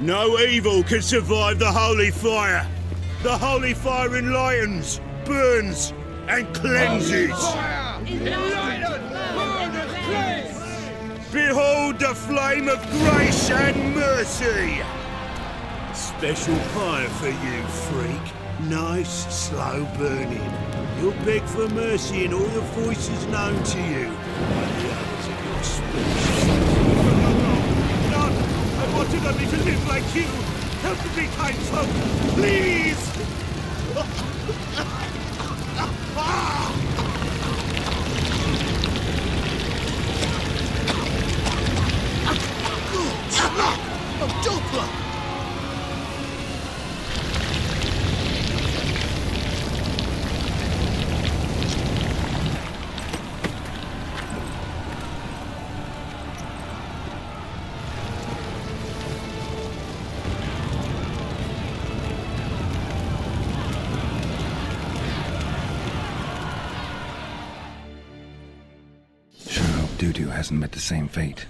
No evil can survive the holy fire. The holy fire enlightens, burns, and cleanses. Behold the flame of grace and mercy. Special fire for you, freak. Nice, slow burning. You'll beg for mercy in all the voices known to you by the others of your species. No, I wanted only to live like you. Help me, kind folk, please! Oh, Doppler! Dudu hasn't met the same fate.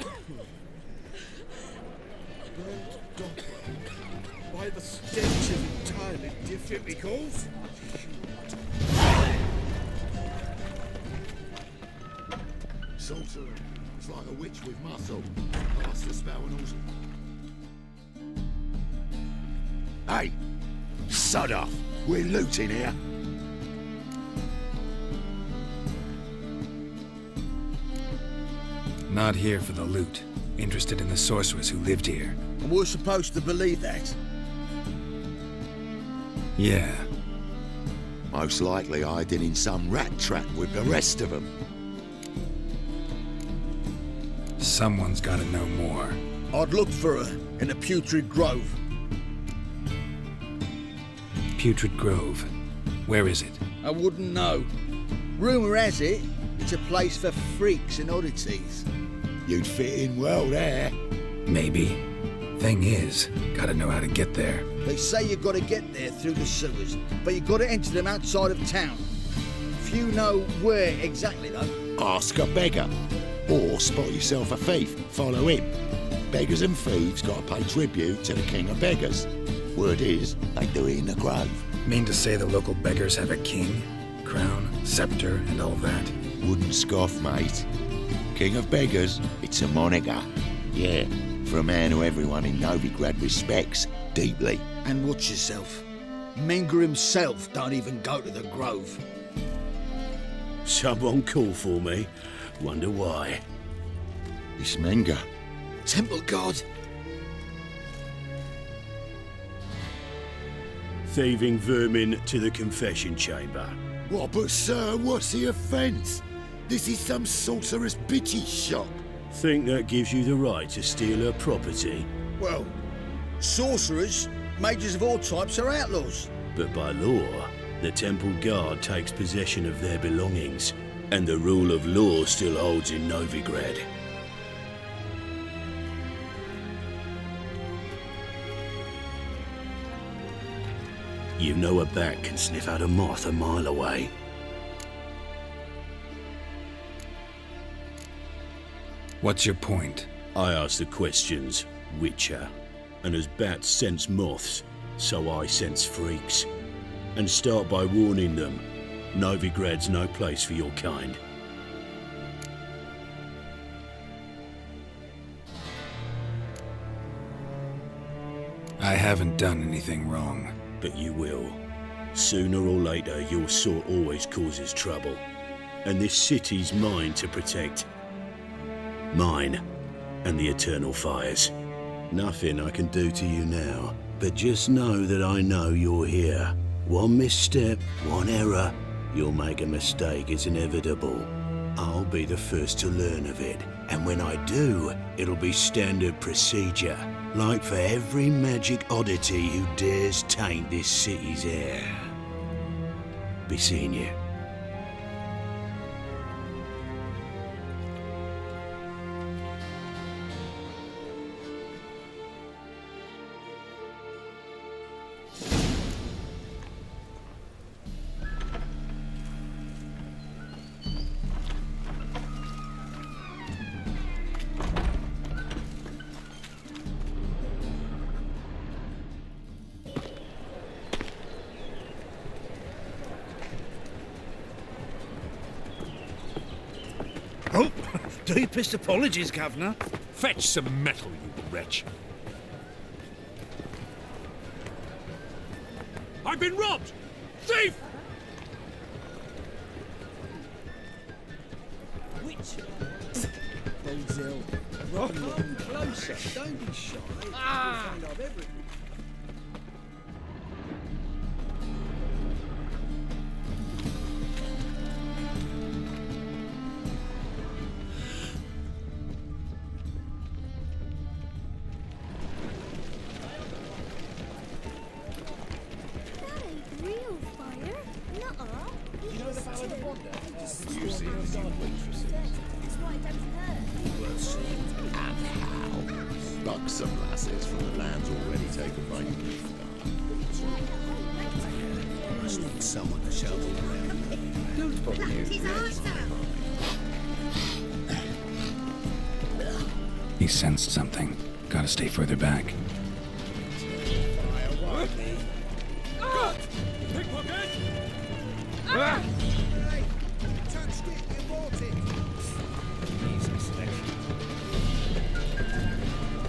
By the stench of entirely different because. Sorcerer. It's like a witch with muscle. Cast a spell and all. Hey! Sod off! We're looting here. Not here for the loot. Interested in the sorcerers who lived here. And we're supposed to believe that? Yeah. Most likely hiding in some rat trap with the rest of them. Someone's gotta know more. I'd look for her in the Putrid Grove. Putrid Grove. Where is it? I wouldn't know. Rumour has it, it's a place for freaks and oddities. You'd fit in well there. Maybe. Thing is, gotta know how to get there. They say you've got to get there through the sewers, but you've got to enter them outside of town. Few know where exactly, though. Ask a beggar. Or spot yourself a thief. Follow him. Beggars and thieves gotta pay tribute to the king of beggars. Word is, they do it in the grove. Mean to say the local beggars have a king, crown, scepter, and all that? Wouldn't scoff, mate. King of beggars, it's a moniker. Yeah, for a man who everyone in Novigrad respects deeply. And watch yourself. Menger himself don't even go to the Grove. Someone call for me. Wonder why. It's Menger. Temple God. Thieving vermin to the confession chamber. What, but sir, what's the offence? This is some sorcerer's bitchy shop. Think that gives you the right to steal her property? Well, sorcerers, mages of all types are outlaws. But by law, the temple guard takes possession of their belongings, and the rule of law still holds in Novigrad. You know a bat can sniff out a moth a mile away. What's your point? I ask the questions, Witcher. And as bats sense moths, so I sense freaks. And start by warning them, Novigrad's no place for your kind. I haven't done anything wrong. But you will. Sooner or later, your sort always causes trouble. And this city's mine to protect. Mine and the eternal fires. Nothing I can do to you now, but just know that I know you're here. One misstep, one error, you'll make a mistake, it's inevitable. I'll be the first to learn of it, and when I do, it'll be standard procedure, like for every magic oddity who dares taint this city's air. Be seeing you. Oh, deepest apologies, Governor. Fetch some metal, you wretch. I've been robbed! Thief! Basil, come closer. Don't be shy. You'll find out everything. That ain't real fire. Nuh-uh. You know the Ballad of Wonder? Museums you waitresses. That's why it don't hurt. Buck some lasses from the lands already taken by you. Must need someone to show them around. His eyes out. He sensed something. Gotta stay further back. Pickpocket! Hey, touched it, you bought it. Easy selection.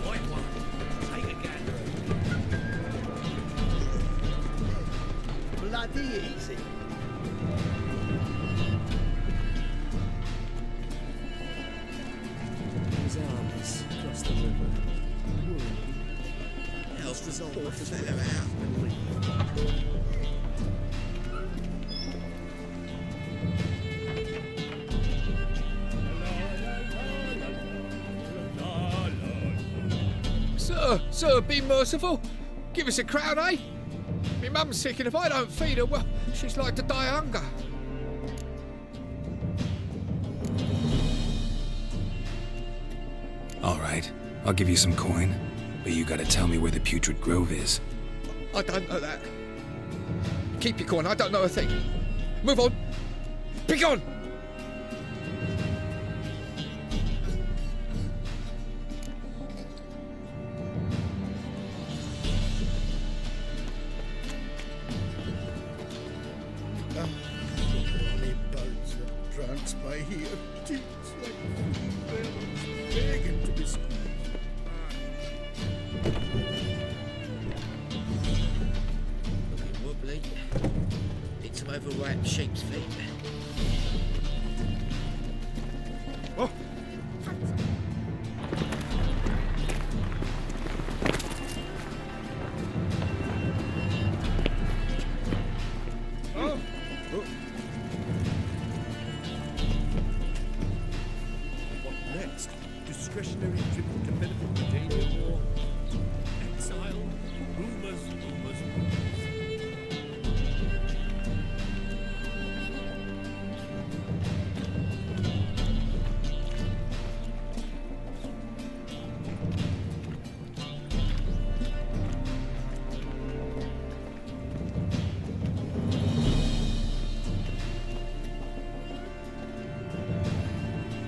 White one. Take a gander. Bloody easy. His armies across the river. Else was all the fella out. Sir, be merciful. Give us a crown, eh? My mum's sick, and if I don't feed her, well, she's like to die of hunger. All right, I'll give you some coin, but you gotta tell me where the Putrid Grove is. I don't know that. Keep your coin, I don't know a thing. Move on. Be gone! Bloody boats that drunks by here. Teats like bells begging to be squeezed. Looking wobbly. Need some overripe sheep's feet. Oh, What next? Discretionary trip to benefit the Danian War? Exile? Rumors, rumors, rumors.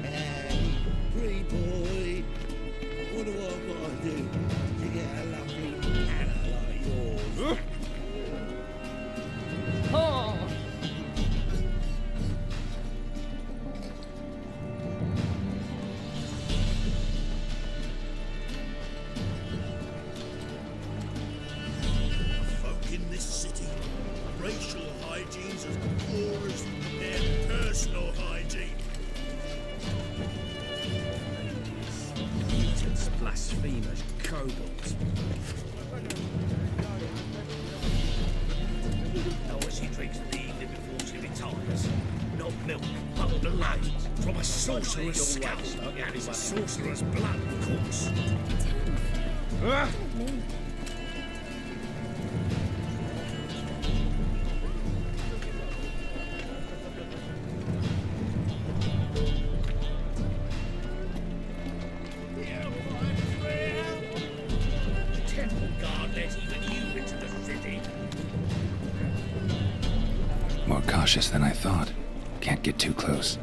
Hey, pretty boy. What do I gotta do to get a lovely Hannah like yours? Folk in this city, racial hygiene's as poor as their personal hygiene. Mutants, blasphemers, kobolds. Oh, she drinks in the evening before she retires. Not milk, but blood. From a sorcerer's scalp. And it's a sorcerer's blood, of course. Temple guard let even you into the city. More cautious than I thought. Can't get too close.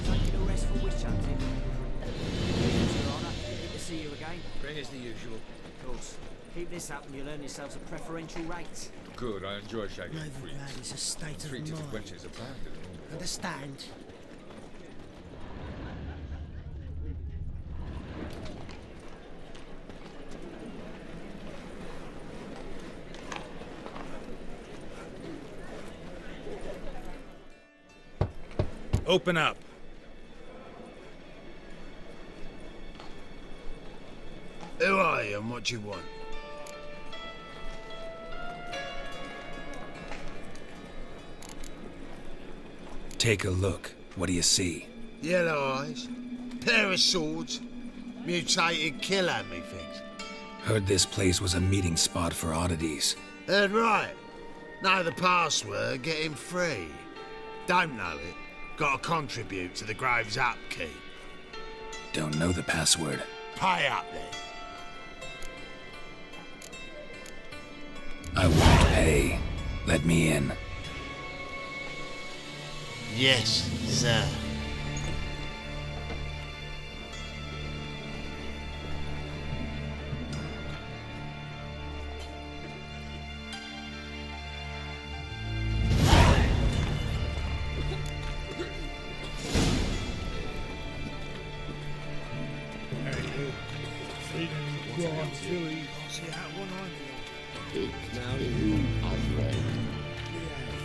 Taking a rest for witch hunting. Your Honour, good to see you again. Bring us the usual. Of course. Keep this up and you'll earn yourselves a preferential rate. good. I enjoy shagging Novigrad freaks. is a state of Treated mind. wenches are pounded and all. Understand? Open up. Who are you and what do you want? Take a look. What do you see? Yellow eyes, pair of swords, mutated killer, methinks. Heard this place was a meeting spot for oddities. Heard right. Know the password, get him free. Don't know it, gotta contribute to the Grove's upkeep. Don't know the password. Pay up then. I won't pay. Let me in. Yes, sir.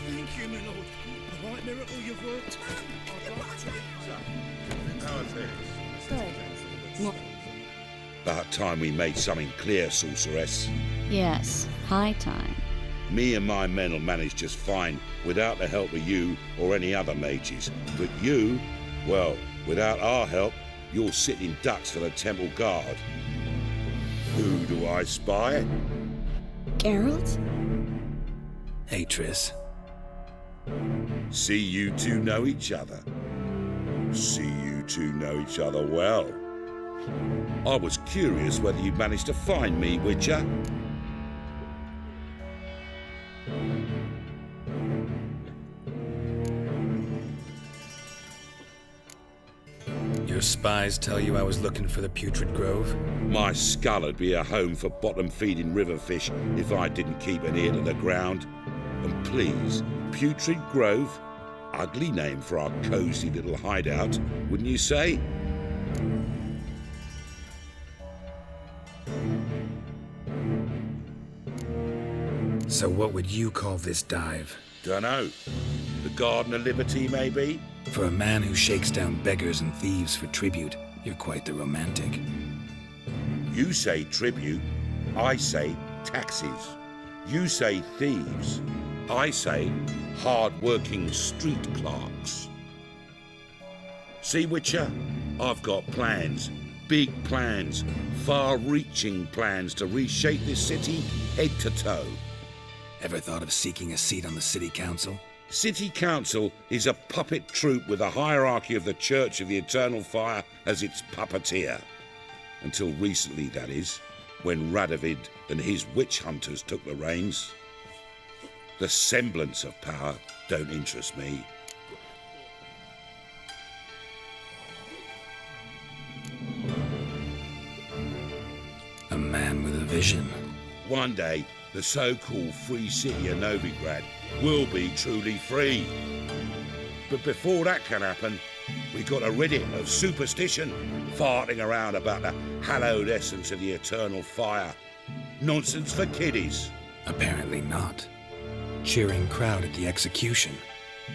Thank you, my lord. A right miracle you've worked. Good. About time we made something clear, sorceress. Yes, high time. Me and my men will manage just fine without the help of you or any other mages. But you, well, without our help, you're sitting ducks for the temple guard. Who do I spy? Geralt? Hey, Triss. See you two know each other. See you two know each other well. I was curious whether you'd managed to find me, Witcher. Your spies tell you I was looking for the Putrid Grove? My skull would be a home for bottom-feeding river fish if I didn't keep an ear to the ground. And please, Putrid Grove? Ugly name for our cosy little hideout, wouldn't you say? So what would you call this dive? Dunno. The Garden of Liberty, maybe? For a man who shakes down beggars and thieves for tribute, you're quite the romantic. You say tribute, I say taxes. You say thieves, I say hard-working street clerks. See, Witcher, I've got plans, big plans, far-reaching plans to reshape this city head to toe. Ever thought of seeking a seat on the city council? City Council is a puppet troupe with a hierarchy of the Church of the Eternal Fire as its puppeteer. Until recently, that is, when Radovid and his witch hunters took the reins. The semblance of power don't interest me. A man with a vision. One day, the so-called free city of Novigrad will be truly free. But before that can happen, we got to rid it of superstition, farting around about the hallowed essence of the eternal fire. Nonsense for kiddies. Apparently not. Cheering crowd at the execution.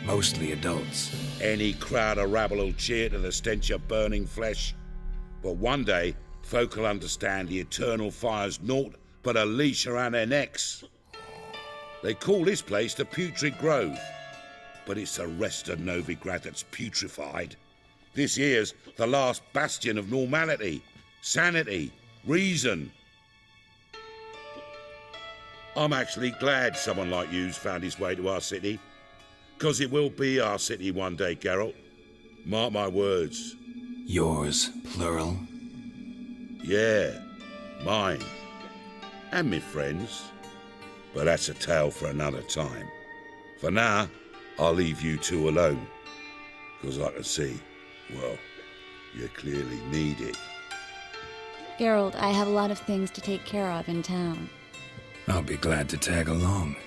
Mostly adults. Any crowd of rabble will cheer to the stench of burning flesh. But one day, folk will understand the eternal fire's naught but a leash around their necks. They call this place the Putrid Grove, but it's the rest of Novigrad that's putrefied. This here's the last bastion of normality, sanity, reason. I'm actually glad someone like you's found his way to our city, 'cause it will be our city one day, Geralt. Mark my words. Yours, plural. Yeah, mine. And me friends. But that's a tale for another time. For now, I'll leave you two alone. 'Cause I can see, well, you clearly need it. Geralt, I have a lot of things to take care of in town. I'll be glad to tag along.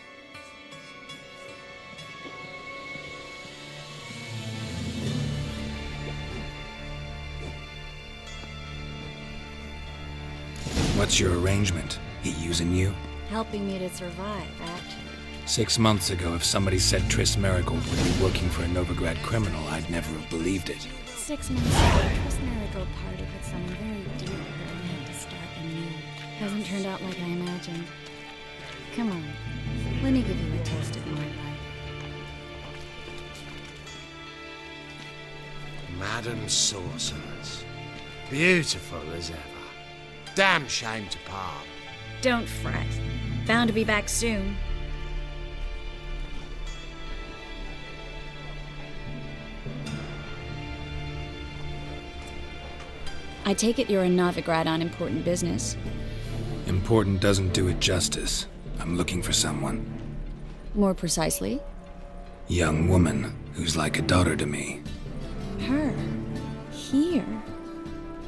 What's your arrangement? He using you? Helping me to survive, actually. 6 months ago, if somebody said Triss Marigold would be working for a Novigrad criminal, I'd never have believed it. 6 months ago, Triss Marigold parted with someone very dear to her and had to start anew. Hasn't turned out like I imagined. Come on, let me give you a taste of my life. Madam Sorceress. Beautiful as ever. Damn shame to part. Don't fret. Bound to be back soon. I take it you're in Novigrad on important business. Important doesn't do it justice. I'm looking for someone. More precisely? Young woman who's like a daughter to me. Her? Here?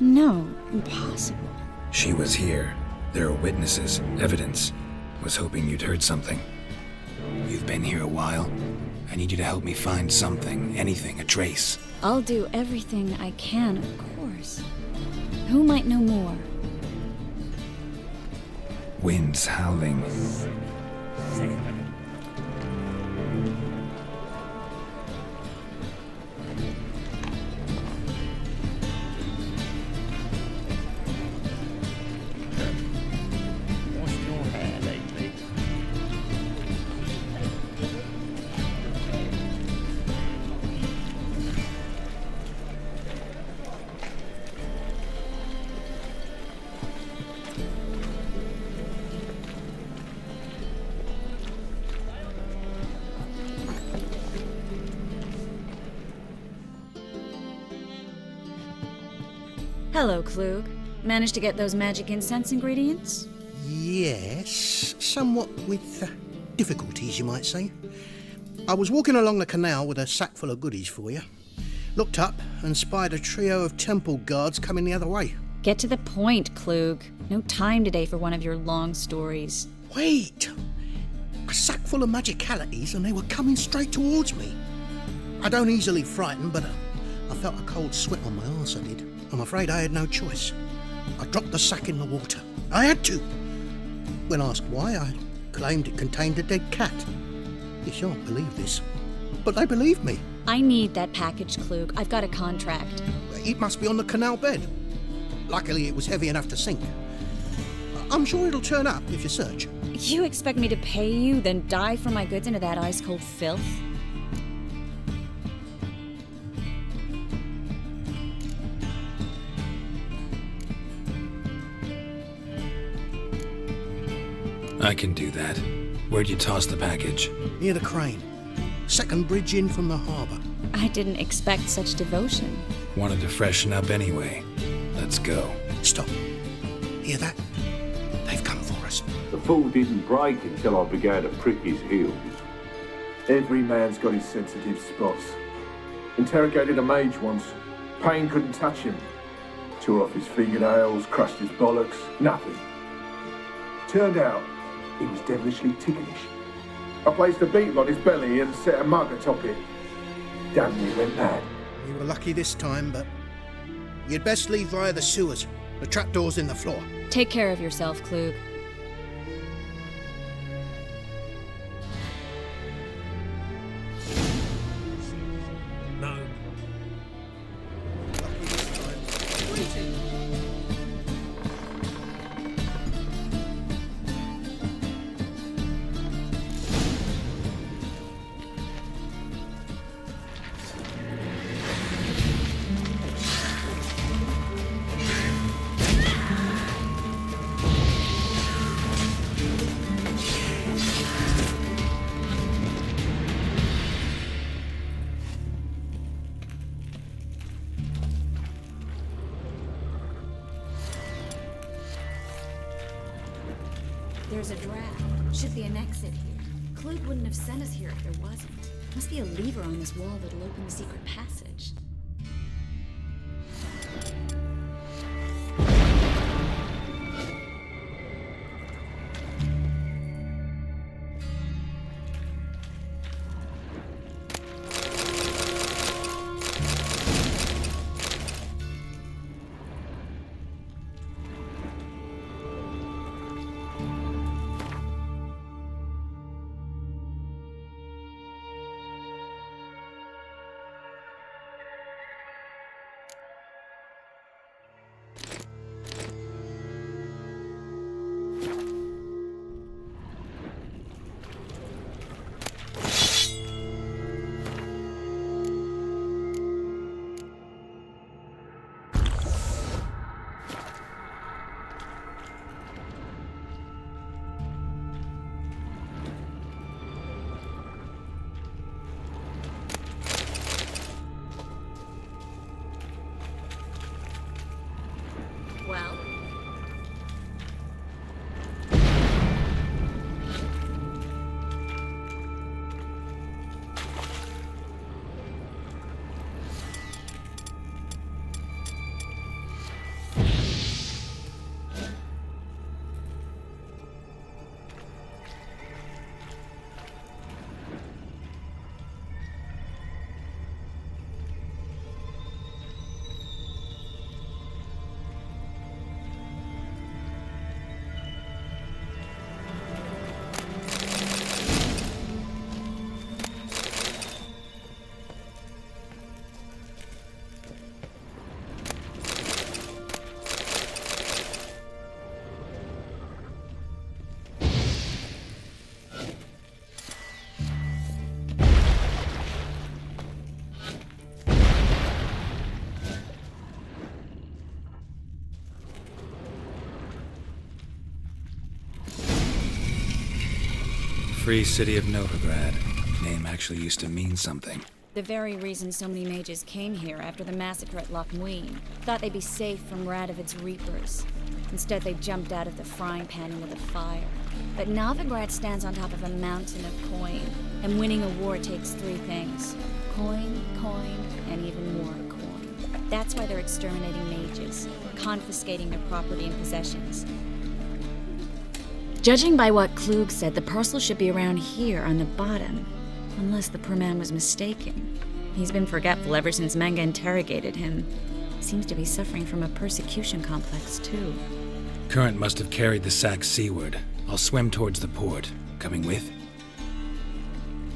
No, impossible. She was here. There are witnesses, evidence. Was hoping you'd heard something. You've been here a while. I need you to help me find something, anything, a trace. I'll do everything I can, of course. Who might know more? Winds howling. What's your hair lately? Hello, Klug. Managed to get those magic incense ingredients? Yes, somewhat with difficulties, you might say. I was walking along the canal with a sack full of goodies for you. Looked up and spied a trio of temple guards coming the other way. Get to the point, Klug. No time today for one of your long stories. Wait! A sack full of magicalities and they were coming straight towards me. I don't easily frighten, but I felt a cold sweat on my arse, I did. I'm afraid I had no choice. I dropped the sack in the water. I had to. When asked why, I claimed it contained a dead cat. You shan't believe this, but they believed me. I need that package, Klug. I've got a contract. It must be on the canal bed. Luckily, it was heavy enough to sink. I'm sure it'll turn up if you search. You expect me to pay you, then dive for my goods into that ice-cold filth? I can do that. Where'd you toss the package? Near the crane. Second bridge in from the harbour. I didn't expect such devotion. Wanted to freshen up anyway. Let's go. Stop. Hear that? They've come for us. The fall didn't break until I began to prick his heels. Every man's got his sensitive spots. Interrogated a mage once. Pain couldn't touch him. Tore off his fingernails, crushed his bollocks, nothing. Turned out, he was devilishly ticklish. I placed a beetle on his belly and set a mug atop it. Damn, he went mad. You were lucky this time, but you'd best leave via the sewers. The trapdoor's in the floor. Take care of yourself, Klug. No. Lucky this time. Waiting. There's a draft. Should be an exit here. Klug wouldn't have sent us here if there wasn't. Must be a lever on this wall that'll open the secret passage. Free city of Novigrad. Name actually used to mean something. The very reason so many mages came here after the massacre at Loch Muin. Thought they'd be safe from Radovid's reapers. Instead, they jumped out of the frying pan into the fire. But Novigrad stands on top of a mountain of coin, and winning a war takes three things. Coin, and even more coin. That's why they're exterminating mages, confiscating their property and possessions. Judging by what Klug said, the parcel should be around here on the bottom. Unless the poor man was mistaken. He's been forgetful ever since Manga interrogated him. Seems to be suffering from a persecution complex, too. Current must have carried the sack seaward. I'll swim towards the port. Coming with?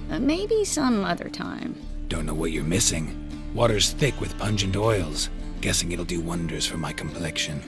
Maybe some other time. Don't know what you're missing. Water's thick with pungent oils. Guessing it'll do wonders for my complexion.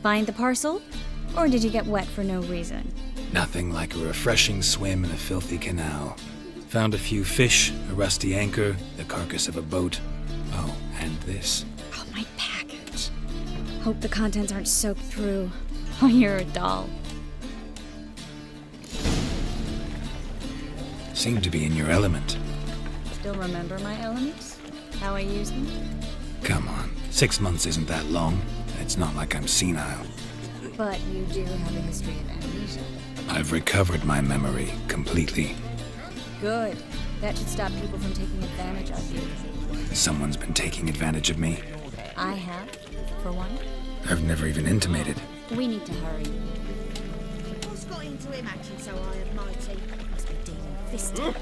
Find the parcel? Or did you get wet for no reason? Nothing like a refreshing swim in a filthy canal. Found a few fish, a rusty anchor, the carcass of a boat. Oh, and this. Oh, my package. Hope the contents aren't soaked through. Oh, you're a doll. Seem to be in your element. Still remember my elements? How I use them? Come on, 6 months isn't that long. It's not like I'm senile. But you do have a history of amnesia. I've recovered my memory completely. Good. That should stop people from taking advantage of you. Someone's been taking advantage of me. I have, for one. I've never even intimated. We need to hurry. What's got into him acting so high and mighty? Must be dealing fisting.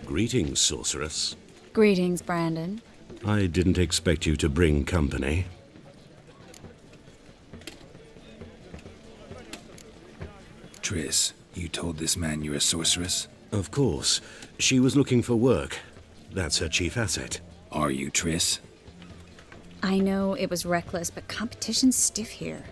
Greetings, sorceress. Greetings, Brandon. I didn't expect you to bring company. Triss, you told this man you're a sorceress? Of course. She was looking for work. That's her chief asset. Are you, Triss? I know it was reckless, but competition's stiff here.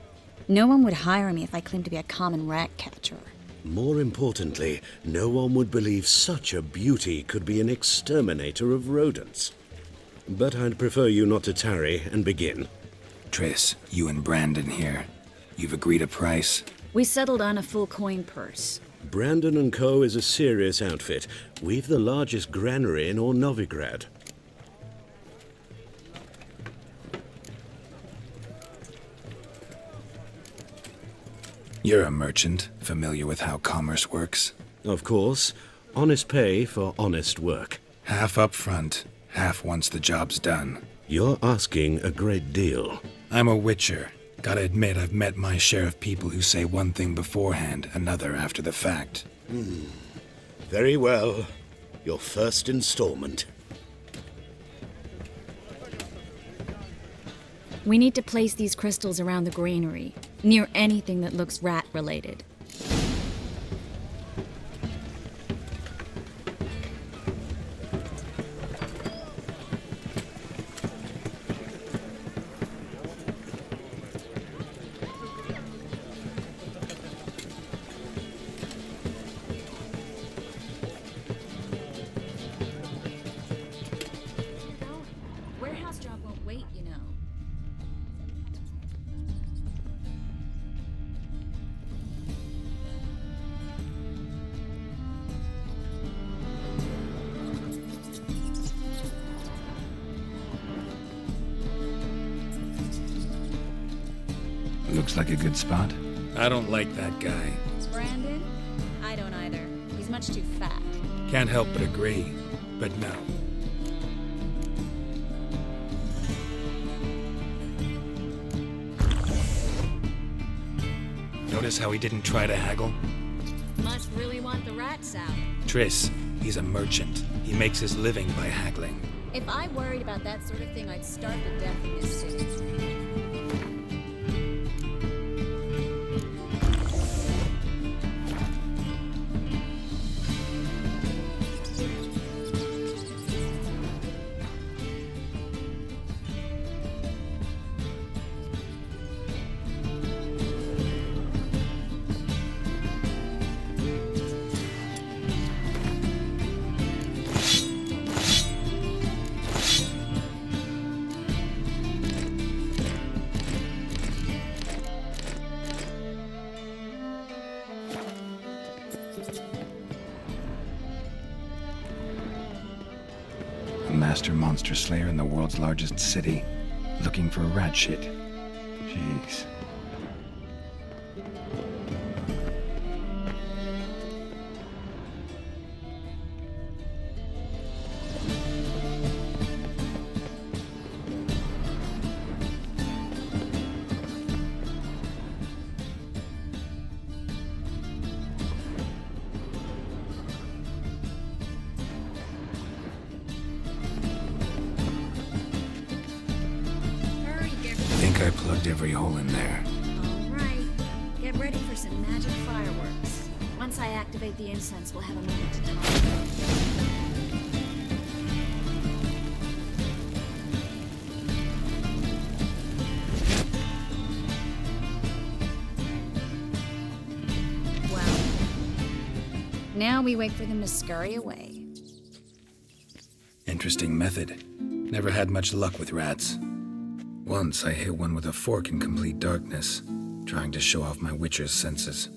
No one would hire me if I claimed to be a common rat catcher. More importantly, no one would believe such a beauty could be an exterminator of rodents. But I'd prefer you not to tarry and begin. Triss, you and Brandon here. You've agreed a price? We settled on a full coin purse. Brandon & Co. is a serious outfit. We've the largest granary in all Novigrad. You're a merchant, familiar with how commerce works? Of course. Honest pay for honest work. Half up front, half once the job's done. You're asking a great deal. I'm a witcher. Gotta admit, I've met my share of people who say one thing beforehand, another after the fact. Very well. Your first installment. We need to place these crystals around the granary, near anything that looks rat-related. Looks like a good spot. I don't like that guy. Brandon? I don't either. He's much too fat. Can't help but agree, but no. Notice how he didn't try to haggle? Must really want the rats out. Triss, he's a merchant. He makes his living by haggling. If I worried about that sort of thing, I'd starve to death in this city. Master monster slayer in the world's largest city, looking for rat shit. Jeez. I plugged every hole in there. Alright. Get ready for some magic fireworks. Once I activate the incense, we'll have a moment to talk. Well, now we wait for them to scurry away. Interesting method. Never had much luck with rats. Once I hit one with a fork in complete darkness, trying to show off my witcher's senses.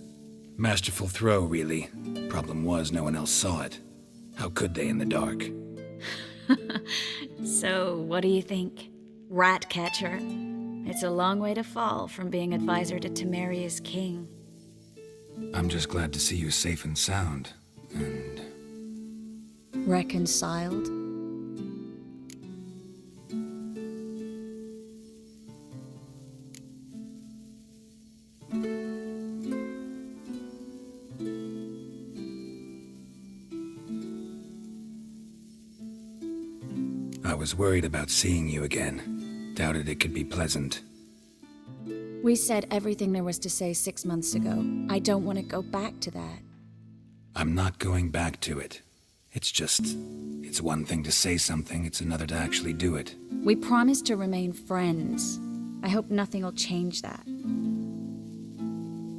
Masterful throw, really. Problem was, no one else saw it. How could they in the dark? So, what do you think? Rat catcher? It's a long way to fall from being advisor to Temeria's king. I'm just glad to see you safe and sound, and... Reconciled? I was worried about seeing you again. Doubted it could be pleasant. We said everything there was to say 6 months ago. I don't want to go back to that. I'm not going back to it. It's one thing to say something, it's another to actually do it. We promised to remain friends. I hope nothing will change that.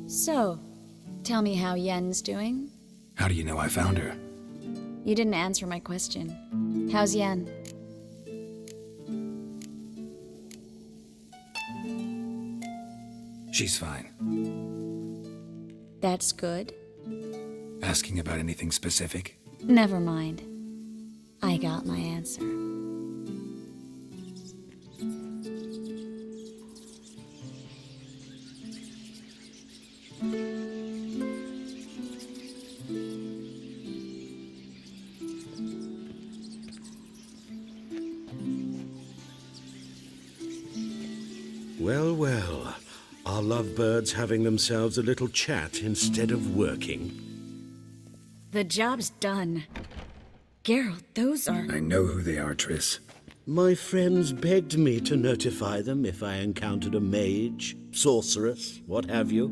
So, tell me how Yen's doing? How do you know I found her? You didn't answer my question. How's Yen? She's fine. That's good. Asking about anything specific? Never mind. I got my answer. Well, well. Are lovebirds having themselves a little chat instead of working? The job's done. Geralt, those are... I know who they are, Triss. My friends begged me to notify them if I encountered a mage, sorceress, what have you.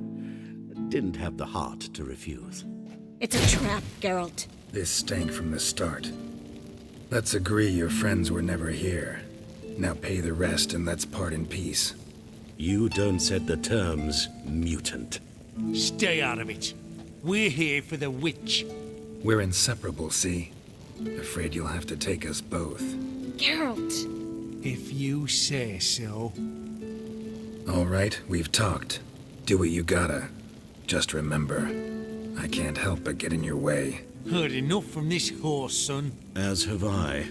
Didn't have the heart to refuse. It's a trap, Geralt. This stank from the start. Let's agree your friends were never here. Now pay the rest and let's part in peace. You don't set the terms, mutant. Stay out of it. We're here for the witch. We're inseparable, see? Afraid you'll have to take us both. Geralt! If you say so. All right, we've talked. Do what you gotta. Just remember, I can't help but get in your way. Heard enough from this horse, son. As have I.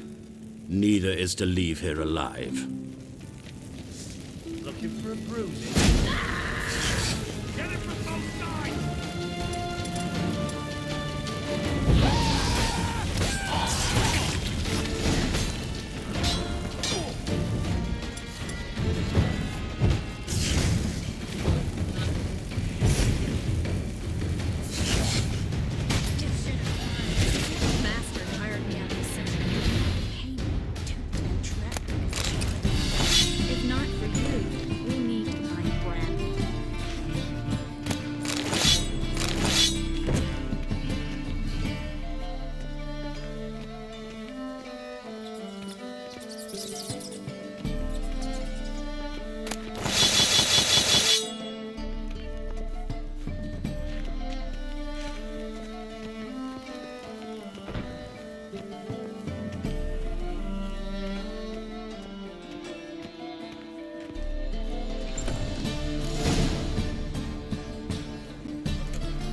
Neither is to leave here alive. Looking for a bruising? Get him from both sides! Bastard hired me out of the cemetery. Paid me tooth and track. If not for you, we need to find Brandon.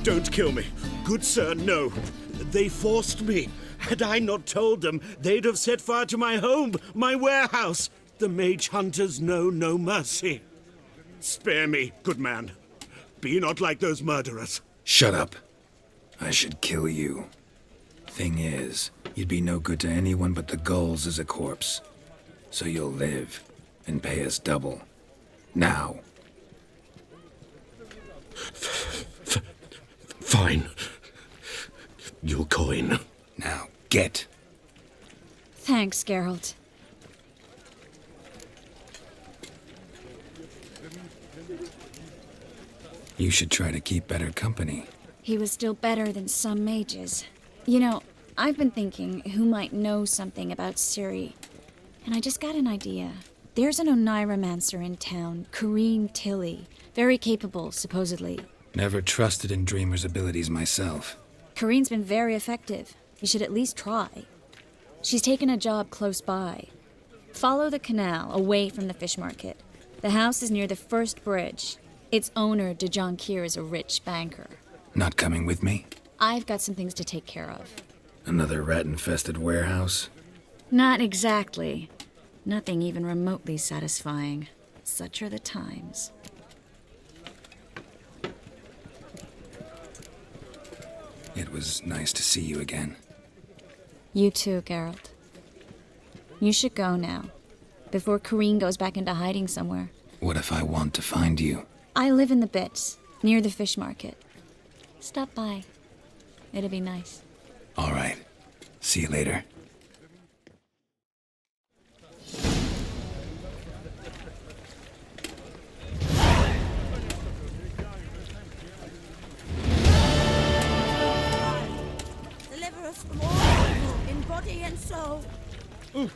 Don't kill me. Good sir, no. They forced me. Had I not told them, they'd have set fire to my home, my warehouse. The mage hunters know no mercy. Spare me, good man. Be not like those murderers. Shut up. I should kill you. Thing is, you'd be no good to anyone but the gulls as a corpse. So you'll live and pay us double. Now. Fine. Your coin. Now, get. Thanks, Geralt. You should try to keep better company. He was still better than some mages. You know, I've been thinking who might know something about Ciri. And I just got an idea. There's an Oneiromancer in town, Corrine Tilly. Very capable, supposedly. Never trusted in Dreamer's abilities myself. Corrine's been very effective. You should at least try. She's taken a job close by. Follow the canal, away from the fish market. The house is near the first bridge. Its owner, de Jonquier, is a rich banker. Not coming with me? I've got some things to take care of. Another rat-infested warehouse? Not exactly. Nothing even remotely satisfying. Such are the times. It was nice to see you again. You too, Geralt. You should go now, before Corrine goes back into hiding somewhere. What if I want to find you? I live in the Bits, near the fish market. Stop by. It'll be nice. All right. See you later. Deliver us from all evil in body and soul. Oh,